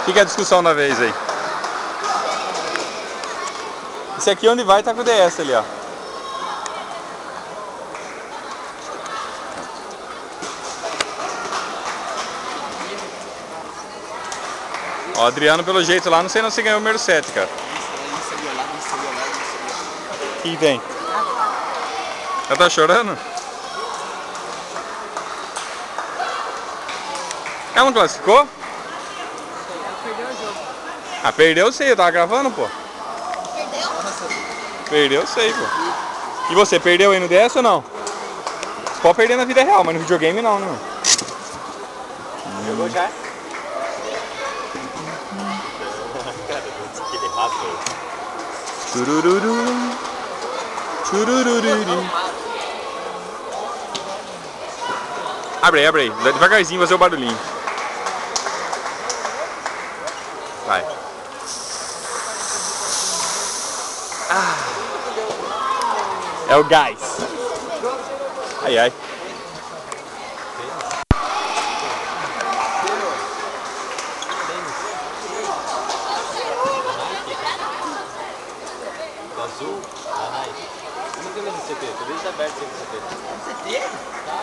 O que é a discussão da vez aí? Esse aqui onde vai tá com o DS ali, ó. Ó, Adriano, pelo jeito lá, não sei não se ganhou o número 7, cara. O que tem? Ela tá chorando? Ela não classificou? Ela perdeu o jogo. Ah, perdeu, sei, eu tava gravando, pô. Perdeu? Perdeu, sei, pô. E você, perdeu aí no DS ou não? Você pode perder na vida real, mas no videogame não, né? Jogou já? Cara, aquele rato. Churururu. Churururu. Abre aí, devagarzinho, fazer o barulhinho. Vai. Ah. É o gás. Ai, ai. Azul, da Nike. Como que eu vejo no CT? Tô vendo aberto sempre no CT. CT? Tá.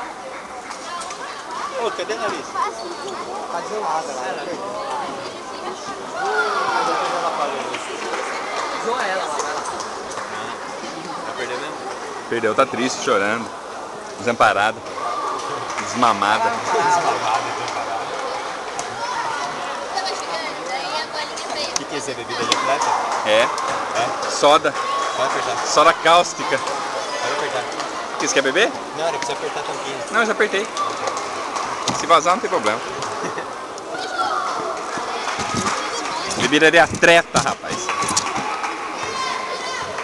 Ô, cadê a nariz? Tá gelada lá. Zoa ela lá, vai lá. Vai perder mesmo? Perdeu, tá triste, chorando. Desamparada. Desmamada. Desmamado, desamparado. O que é isso? É bebida de atleta? É. É? Soda. Vai apertar. Soda cáustica. Vai apertar. Você quer beber? Não, era pra você apertar a tampinha. Não, eu já apertei. Se vazar, não tem problema. Bebida de atleta, rapaz.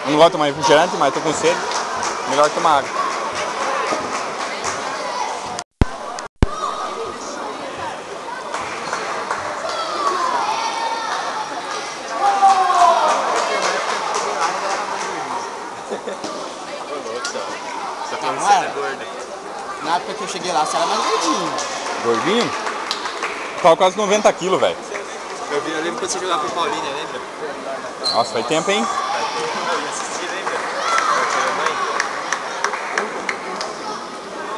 Eu não gosto de tomar refrigerante, mas tô com sede. Melhor tomar água. Você tá falando que você é gorda. Na época que eu cheguei lá, você era mais gordinho. Gordinho? Tava quase 90 quilos, velho. Eu lembro quando você jogava pro Paulinha, lembra? Nossa, faz tempo, hein? Eu assisti, lembra?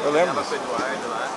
Eu lembro. Tava com o Eduardo lá.